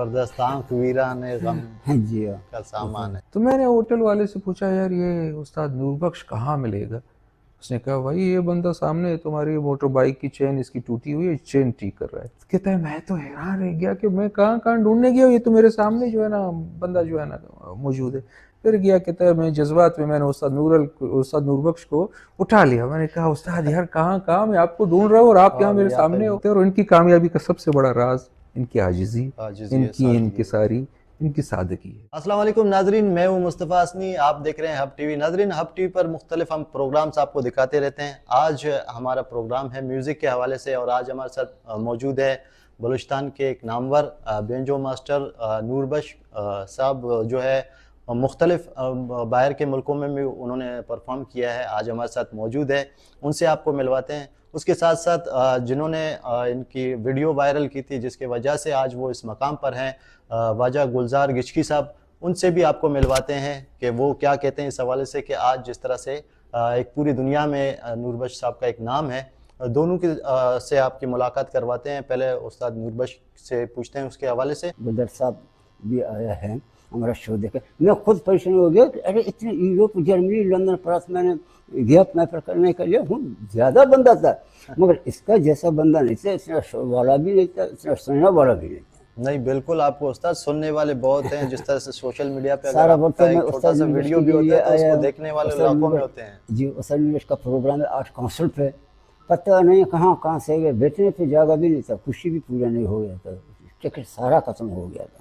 जबरदस्त आंख वीराने गम हाँ जी हाँ। का सामान है। तो मैंने होटल वाले से पूछा, यार ये उस्ताद नूरबख्श कहाँ मिलेगा? उसने कहा, भाई ये बंदा सामने तुम्हारी मोटर बाइक की चेन इसकी टूटी हुई है, चेन ठीक कर रहा है। कहता है मैं तो हैरान रह गया कि मैं कहाँ कहाँ ढूंढने गया, ये तो मेरे सामने जो है ना बंदा जो है ना मौजूद है। फिर गया, कहता है मैं जज्बात में मैंने उस्ताद नूरबख्श को उठा लिया। मैंने कहा उस्ताद यार कहाँ कहाँ, मैं आपको ढूंढ रहा हूँ और आप यहाँ मेरे सामने होते हैं। और इनकी कामयाबी का सबसे बड़ा राज इनकी आजिज़ी, इनकी इनकिसारी, इनकी सादगी है। अस्सलाम वालेकुम नाजरीन, मैं हूं मुस्तफ़ा हसनी, आप देख रहे हैं हब टीवी। नाजरीन, हब टीवी पर मुख्तलिफ हम प्रोग्राम्स आपको दिखाते रहते हैं। आज हमारा प्रोग्राम है म्यूज़िक के हवाले से और आज हमारे साथ मौजूद है बलूचिस्तान के एक नामवर बेंजो मास्टर नूरबख्श साहब, जो है मुख्तलिफ बाहर के मुल्कों में भी उन्होंने परफॉर्म किया है। आज हमारे साथ मौजूद है, उनसे आपको मिलवाते हैं। उसके साथ साथ जिन्होंने इनकी वीडियो वायरल की थी जिसके वजह से आज वो इस मकाम पर हैं, ख्वाजा गुलजार गिचकी साहब, उनसे भी आपको मिलवाते हैं कि वो क्या कहते हैं इस हवाले से कि आज जिस तरह से एक पूरी दुनिया में नूरबख्श साहब का एक नाम है। दोनों की से आपकी मुलाकात करवाते हैं। पहले उस्ताद नूरबख्श से पूछते हैं उसके हवाले से। गुलजार साहब भी आया है हमारा शो देखे, मैं खुद परेशान हो गया कि अरे इतने यूरोप, जर्मनी, लंदन, फ्रांस मैंने गया पेपर करने के लिए हूँ, ज़्यादा बंदा था मगर इसका जैसा बंदा नहीं था, इतना शो वाला भी नहीं था, इतना सुनने वाला भी नहीं था। नहीं बिल्कुल, आपको उस्ताद सुनने वाले बहुत हैं। जिस तरह से सोशल मीडिया पे सारा अगर वक्त में एक छोटा सा वीडियो भी होता है तो उसको देखने वाले लाखों में होते हैं। जी, उस्ताद नूरबख्श का प्रोग्राम है 8 काउंसिल पे, पता नहीं कहाँ से गए, बैठने पे जगह भी नहीं था, खुशी भी पूरा नहीं हो गया था, टिकट सारा खत्म हो गया था।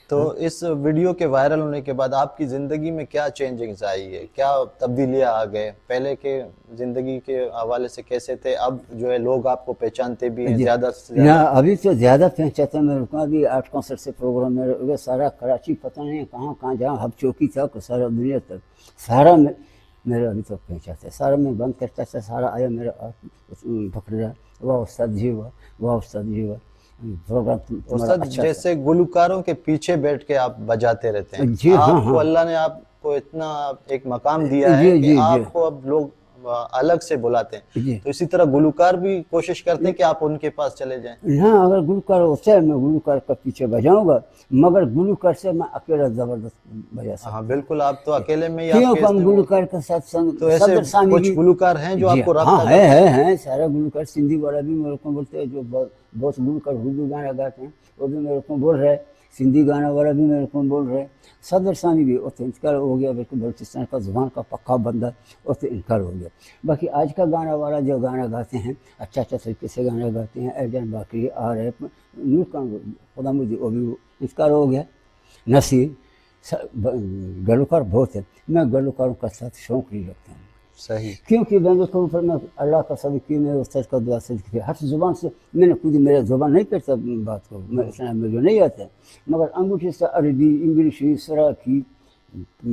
तो इस वीडियो के वायरल होने के बाद आपकी ज़िंदगी में क्या चेंजिंग्स आई है, क्या तब्दीलियां आ गए? पहले के ज़िंदगी के हवाले से कैसे थे, अब जो है लोग आपको पहचानते भी हैं ज़्यादा से ज़्यादा? अभी तो ज़्यादा पहचानते हैं मेरे को। अभी 8 कॉन्सर्ट से प्रोग्राम मेरे सारा कराची, पता नहीं कहाँ जहाँ हब चौकी था सारा दुनिया तक सारा मेरे अभी तक पहचानते। सारा मैं बंद करता था, सारा आया मेरा पकड़ रहा, वाह उस्ताद जी, वाह उस्ताद जी, वाह प्रोग्राम उस्ताद अच्छा जैसे गुलकारों के पीछे बैठ के आप बजाते रहते हैं। जी हाँ, आपको अल्लाह ने आपको इतना एक मकाम दिया है कि आपको अब लोग अलग से बुलाते हैं, तो इसी तरह गुलकार भी कोशिश करते हैं कि आप उनके पास चले जाएं। हाँ, अगर गुलकार होता है मैं गुलकार का पीछे बजाऊंगा, मगर गुलकार से मैं अकेला जबरदस्त बजा सकता। हाँ बिल्कुल, आप तो अकेले में ही क्यों हम गुलकार के साथ संग, तो ऐसे कुछ गुलकार हैं जो आपको हाँ है सारा गुलकार। सिंधी वाला भी मेरे को बोलते हैं, जो बहुत गुलकार उर्दू गाना गाते हैं वो भी मेरे को बोल रहे, सिंधी गाना वाला भी मेरे को बोल रहे। सदर सानी भी उससे इनकार हो गया, बिल्कुल बलूचिस्तान का जुबान का पक्का बंदा, उससे इनकार हो गया। बाकी आज का गाना वाला जो गाना गाते हैं अच्छा तरीके से गाना गाते हैं, एजन बाकी आ रहे नूर का खुदा मुझे वो भी इनकार हो गया। नसीर गलूकार बहुत है, मैं गलूकारों का साथ शौक नहीं रखता हूँ। सही, क्योंकि बंदे को ऊपर मैं अल्लाह का सदक़े में उस्ताद का दुआ से हर जुबान से मैंने खुद मेरा जुबान नहीं करता बात को, मैं इस्लाम में जो नहीं आता, मगर अंगूठे से अरबी, इंग्लिशी, सराकी,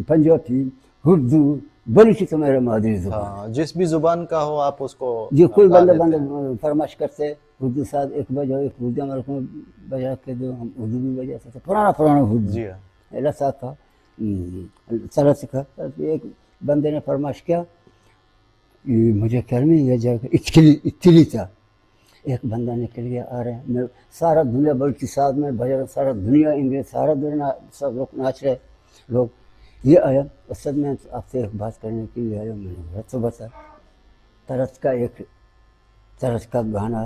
पंजाबी, उर्दू, बलूची तो मेरा मादरी जुबान। हाँ, जिस भी जुबान का हो आप उसको जो कोई बंदा फरमाइश करते उर्दू साथ एक बजाओ, एक उर्दू हमारे को बजा के दो, हम उर्दू भी बजाते थे, पुराना उर्दू जी हाँ, लसा था सरस सिखा। एक बंदे ने फरमाइश किया, मुझे क्या में यह जगह इटली था, एक बंदा निकल गया आ रहे हैं, मैं सारा दुनिया बल्कि साथ में भजन, सारा दुनिया इंग्लिश, सारा दुनिया सब लोग नाच रहे लोग। ये आया उसद में आपसे एक बात करने के लिए आया, मैंने तो बता तरस का गाना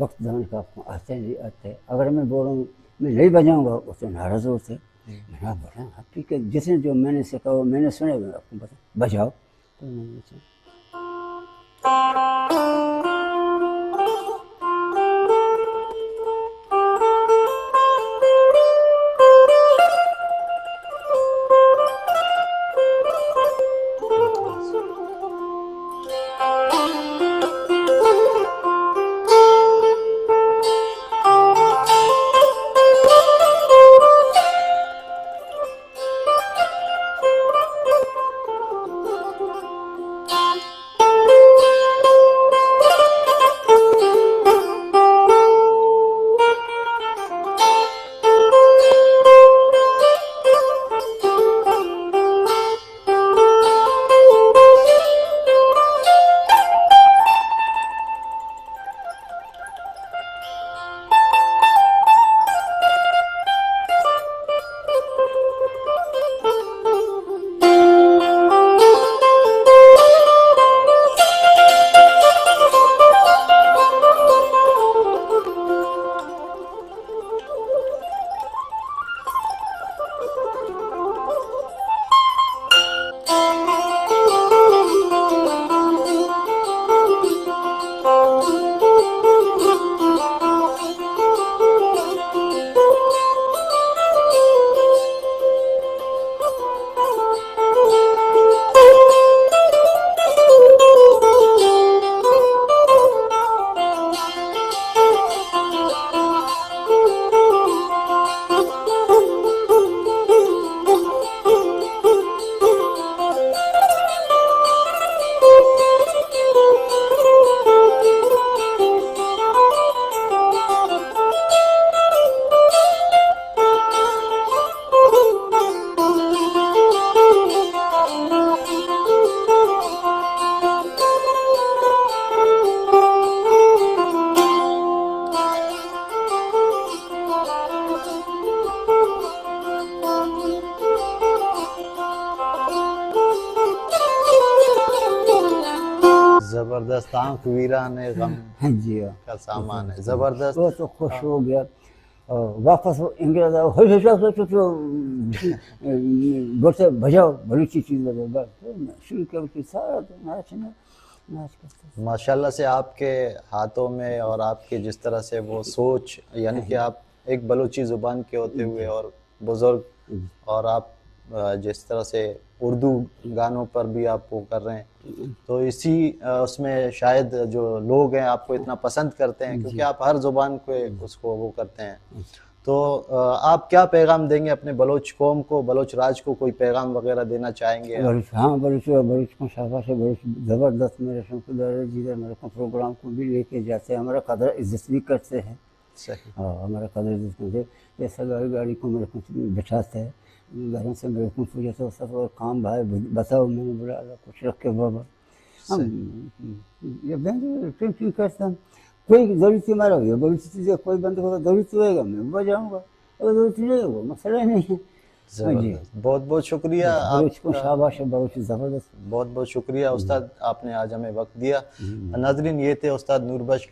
वक्त दान का आपको आते नहीं आते, अगर मैं बोलूँ मैं नहीं बजाऊँगा उससे नाराज़ होते। मैं बोला ठीक है, जिसने जो मैंने सीखा वो मैंने सुने, आपको बता बजाओ, तो मैंने सुना। जबरदस्त, आंख वीराने गम हाँ जी हाँ। का सामान है, जबरदस्त। वो तो खुश हो गया और वापस वो इंग्लैंड आया, हो तो बोलते बजाओ बलूची चीज़ बजाओ, बस तो मैं शुरू किया कि सारा तो नाच करते। माशाल्लाह से आपके हाथों में और आपके जिस तरह से वो सोच, यानी कि आप एक बलूची ज़ुबान के होते हुए और बुज़ुर्ग, और आप जिस तरह से उर्दू गानों पर भी आप वो कर रहे हैं, तो इसी उसमें शायद जो लोग हैं आपको इतना पसंद करते हैं क्योंकि आप हर ज़ुबान को उसको वो करते हैं। तो आप क्या पैगाम देंगे अपने बलोच कौम को, बलोच राज को, कोई पैगाम वगैरह देना चाहेंगे आप? बलूच, हाँ बलूच को शाबाश है, बलूच ज़बरदस्त मेरे शौक़ जिधर मेरे को प्रोग्राम को भी लेके जाते हैं, हमारा कदर इज्जत भी करते हैं। सही। हाँ हमारा कदर इज्जत करते हैं, जैसा गाड़ी को मेरे को बिठाते हैं, घरों से मेरे को पूछते सब और काम भाई बताओ, मैंने बोला अल्लाह कुछ रख के बाबा हम ये बैंक क्यों करते हैं, कोई ज़रूरत हमारा हो बड़ी चीज़ें, कोई बंद होगा ज़रूरत होएगा मैं बजाऊँगा, अगर ज़रूरत नहीं होगा मसला नहीं है। हाँ जी, ज़बरदस्त, बहुत बहुत शुक्रिया बलूच को आपका, शाबाश है, बलूच ज़बरदस्त। बहुत बहुत शुक्रिया उस्ताद, आपने आज हमें वक्त दिया। नाज़रीन, ये थे उस्ताद नूरबख्श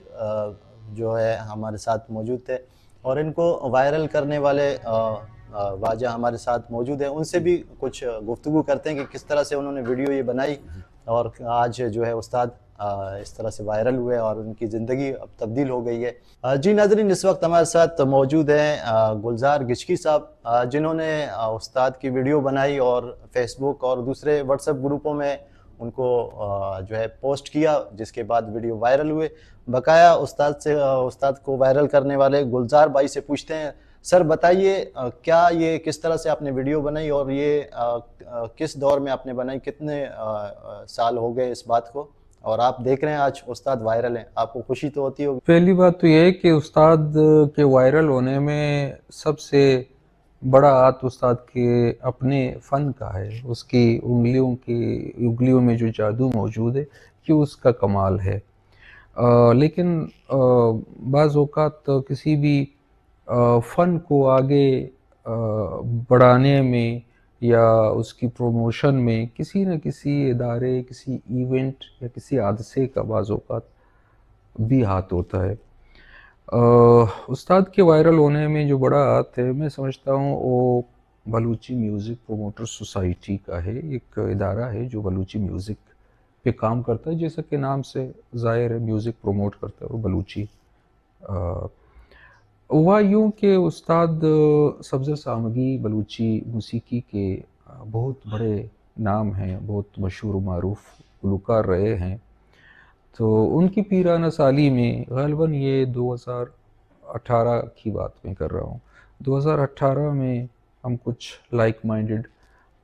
जो है हमारे साथ मौजूद थे, और इनको वायरल करने वाले वाजा हमारे साथ मौजूद हैं, उनसे भी कुछ गुफ्तगू करते हैं कि किस तरह से उन्होंने वीडियो ये बनाई और आज जो है उस्ताद इस तरह से वायरल हुए और उनकी ज़िंदगी अब तब्दील हो गई है। जी नाज़रीन, इस वक्त हमारे साथ मौजूद हैं गुलजार गिचकी साहब, जिन्होंने उस्ताद की वीडियो बनाई और फेसबुक और दूसरे व्हाट्सएप ग्रुपों में उनको जो है पोस्ट किया, जिसके बाद वीडियो वायरल हुए। बकाया उस्ताद को वायरल करने वाले गुलजार भाई से पूछते हैं, सर बताइए क्या ये किस तरह से आपने वीडियो बनाई और ये किस दौर में आपने बनाई, कितने साल हो गए इस बात को, और आप देख रहे हैं आज उस्ताद वायरल हैं, आपको खुशी तो होती होगी? पहली बात तो ये है कि उस्ताद के वायरल होने में सबसे बड़ा हाथ उस्ताद के अपने फ़न का है, उसकी उंगलियों में जो जादू मौजूद है कि उसका कमाल है। लेकिन बाज़ औक़ात किसी भी फ़न को आगे बढ़ाने में या उसकी प्रमोशन में किसी न किसी इदारे, किसी इवेंट या किसी हादसे का बाज़ औक़ात भी हाथ होता है। उस्ताद के वायरल होने में जो बड़ा हाथ है, मैं समझता हूँ वो बलूची म्यूज़िक प्रमोटर सोसाइटी का है। एक इदारा है जो बलूची म्यूज़िक पे काम करता है, जैसा कि नाम से ज़ाहिर है, म्यूज़िक प्रमोट करता है वो बलूची। हुआ यूँ कि उस्ताद सब्ज़र सामगी बलूची मौसीकी के बहुत बड़े नाम हैं, बहुत मशहूर मारूफ़ गुलकार रहे हैं। तो उनकी पीराना साली में ग़ालिबन ये 2018 की बात मैं कर रहा हूँ, 2018 में हम कुछ लाइक माइंडेड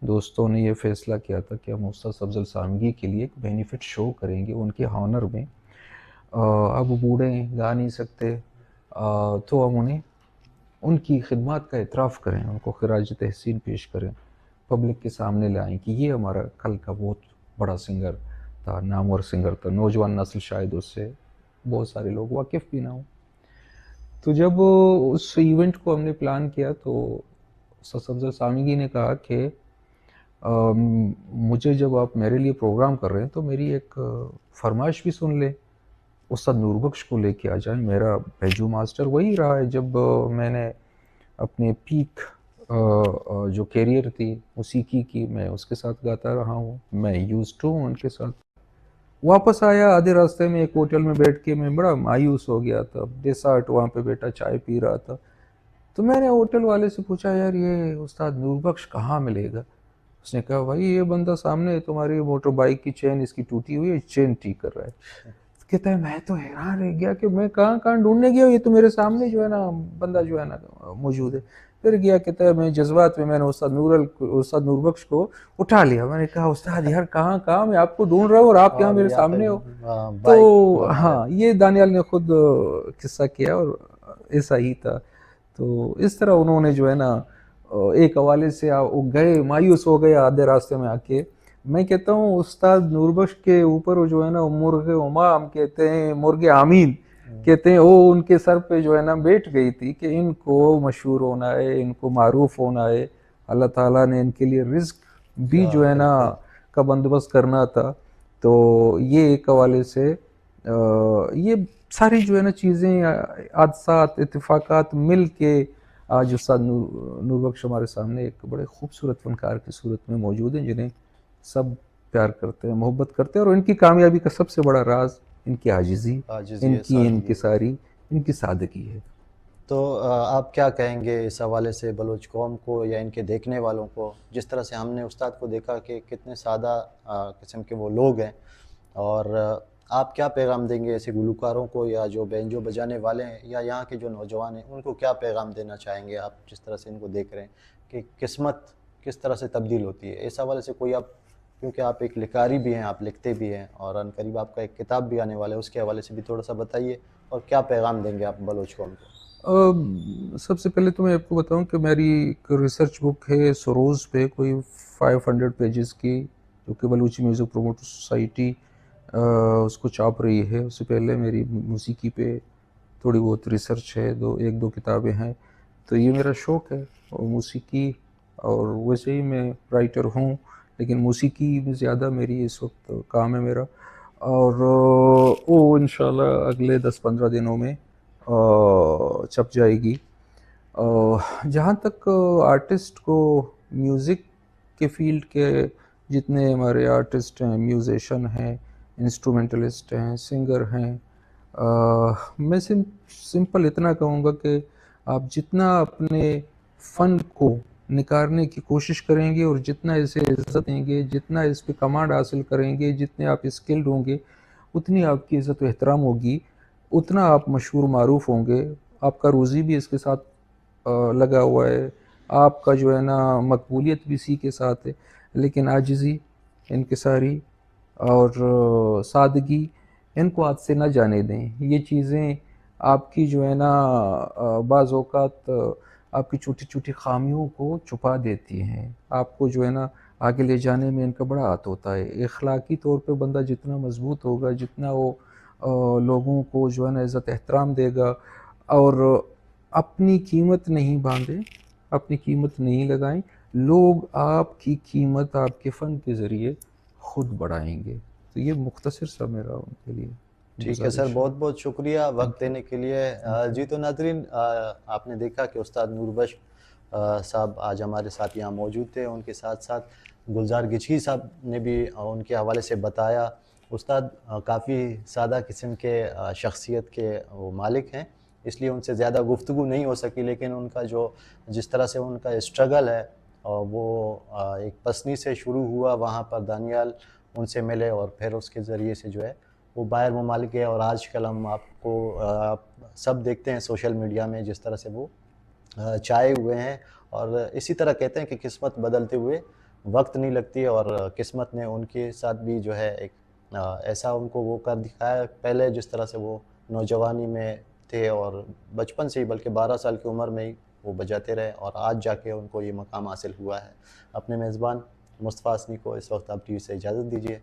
दोस्तों ने ये फ़ैसला किया था कि हम उस्ताद सब्ज़र सामगी के लिए एक बेनिफिट शो करेंगे उनके हॉनर में। अब बूढ़े गा नहीं सकते, तो हम उन्हें उनकी खिदमत का एतराफ़ करें, उनको ख़िराज तहसीन पेश करें, पब्लिक के सामने लाएँ कि ये हमारा कल का बहुत बड़ा सिंगर था, नामवर सिंगर था, नौजवान नस्ल शायद उससे बहुत सारे लोग वाकिफ़ भी ना हो। तो जब उस इवेंट को हमने प्लान किया तो उस्ताद सब्ज़र सामगी ने कहा कि मुझे जब आप मेरे लिए प्रोग्राम कर रहे हैं तो मेरी एक फरमाइश भी सुन लें, उस्ताद नूरबख्श को लेके आ जाएं। मेरा बैजू मास्टर वही रहा है, जब मैंने अपने पीक जो कैरियर थी मौसीकी की, मैं उसके साथ गाता रहा हूँ, मैं यूज्ड टू उनके साथ। वापस आया, आधे रास्ते में एक होटल में बैठ के मैं बड़ा मायूस हो गया था, डेसर्ट वहाँ पे बैठा चाय पी रहा था, तो मैंने होटल वाले से पूछा, यार ये उस्ताद नूरबख्श कहाँ मिलेगा? उसने कहा, भाई ये बंदा सामने तुम्हारी मोटर बाइक की चेन इसकी टूटी हुई है, चेन ठीक कर रहा है। कहता है मैं तो हैरान रह गया कि मैं कहाँ कहाँ ढूंढने गया, ये तो मेरे सामने जो है ना बंदा जो है ना मौजूद है। फिर गया, कहता है मैं जज्बात में मैंने उस्ताद नूरबख्श को उठा लिया। मैंने कहा, उस्ताद यार कहाँ कहाँ, मैं आपको ढूंढ रहा हूँ और आप यहाँ मेरे सामने हो। तो हाँ, ये दानियाल ने खुद किस्सा किया और ऐसा ही था। तो इस तरह उन्होंने जो है ना एक हवाले से वो गए, मायूस हो गए आधे रास्ते में आके। मैं कहता हूँ उस्ताद नूरबख्श के ऊपर जो है ना मुर्गे उमाम कहते हैं, मुर्गे आमीन कहते हैं, वो उनके सर पे जो है ना बैठ गई थी कि इनको मशहूर होना है, इनको मारूफ होना है। अल्लाह ताला ने इनके लिए रिज्क भी जो है ना का बंदोबस्त करना था। तो ये एक हवाले से ये सारी जो है ना चीज़ें, हादसात, इत्तेफाकात मिल के आज उस्ताद नूर बख्श हमारे सामने एक बड़े खूबसूरत फनकार की सूरत में मौजूद हैं, जिन्हें सब प्यार करते हैं, मोहब्बत करते हैं। और इनकी कामयाबी का सबसे बड़ा राज इनकी आजिज़ी, आजिज़ी है, इनकी सादगी है। इनकिसारी, इनकी सादगी है। तो आप क्या कहेंगे इस हवाले से बलूच कौम को या इनके देखने वालों को, जिस तरह से हमने उस्ताद को देखा कि कितने सादा किस्म के वो लोग हैं, और आप क्या पैगाम देंगे ऐसे गुलकारों को या जो बैंजो बजाने वाले हैं या यहाँ के जो नौजवान हैं, उनको क्या पैगाम देना चाहेंगे आप, जिस तरह से इनको देख रहे हैं कि किस्मत किस तरह से तब्दील होती है? इस हवाले से कोई आप, क्योंकि आप एक लिखारी भी हैं, आप लिखते भी हैं और अनकरीब आपका एक किताब भी आने वाला है, उसके हवाले से भी थोड़ा सा बताइए और क्या पैगाम देंगे आप बलूच कौम को? सबसे पहले तो मैं आपको बताऊं कि मेरी एक रिसर्च बुक है सरोज पे, कोई 500 पेजेस की, जो कि बलूची म्यूज़िक प्रोमोटर सोसाइटी उसको छाप रही है। उससे पहले मेरी मौसीकी पे थोड़ी बहुत रिसर्च है, एक दो किताबें हैं। तो ये मेरा शौक़ है और मौसीकी, और वैसे ही मैं राइटर हूँ, लेकिन मौसीकी में ज़्यादा मेरी इस वक्त काम है मेरा। और वो इंशाल्लाह अगले 10-15 दिनों में छप जाएगी। जहाँ तक आर्टिस्ट को, म्यूज़िक के फील्ड के जितने हमारे आर्टिस्ट हैं, म्यूज़िशियन हैं, इंस्ट्रूमेंटलिस्ट हैं, सिंगर हैं, मैं सिंपल इतना कहूँगा कि आप जितना अपने फ़न को निखारने की कोशिश करेंगे और जितना इसे इज़्ज़त देंगे, जितना इस पे कमांड हासिल करेंगे, जितने आप स्किल्ड होंगे, उतनी आपकी इज़्ज़त व एहतराम होगी, उतना आप मशहूर मारूफ होंगे। आपका रोज़ी भी इसके साथ लगा हुआ है, आपका जो है ना मकबूलियत भी इसी के साथ है। लेकिन आजिज़ी, इनकिसारी और सादगी, इनको हाथ से ना जाने दें। ये चीज़ें आपकी जो है ना बाज़ औक़ात आपकी छोटी-छोटी ख़ामियों को छुपा देती हैं। आपको जो है ना आगे ले जाने में इनका बड़ा हाथ होता है। इख़लाक़ी तौर पे बंदा जितना मज़बूत होगा, जितना वो लोगों को जो है ना इज़्ज़त एहतराम देगा और अपनी कीमत नहीं बांधे, अपनी कीमत नहीं लगाएं, लोग आपकी कीमत आपके फ़न के ज़रिए ख़ुद बढ़ाएंगे। तो ये मुख्तसर सा मेरा उनके लिए ठीक है सर, गुजारिश है। बहुत बहुत शुक्रिया वक्त थैंक यू। देने के लिए। जी तो नाज़रीन, आपने देखा कि उस्ताद नूर बख्श साहब आज हमारे साथ यहाँ मौजूद थे। उनके साथ साथ गुलजार गिची साहब ने भी उनके हवाले से बताया। उस्ताद काफ़ी सादा किस्म के शख्सियत के वो मालिक हैं, इसलिए उनसे ज़्यादा गुफ्तगू नहीं हो सकी, लेकिन उनका जो जिस तरह से उनका स्ट्रगल है वो एक पसनी से शुरू हुआ, वहाँ पर दानियाल उनसे मिले और फिर उसके ज़रिए से जो है वो बाहर ममालिक गए। और आजकल हम आपको आप सब देखते हैं सोशल मीडिया में जिस तरह से वो छाए हुए हैं। और इसी तरह कहते हैं कि किस्मत बदलते हुए वक्त नहीं लगती, और किस्मत ने उनके साथ भी जो है एक ऐसा उनको वो कर दिखाया। पहले जिस तरह से वो नौजवानी में थे और बचपन से ही, बल्कि 12 साल की उम्र में ही वो बजाते रहे, और आज जाके उनको ये मकाम हासिल हुआ है। अपने मेज़बान मुस्तफ़ा हसनी को इस वक्त आप टीवी से इजाज़त दीजिए।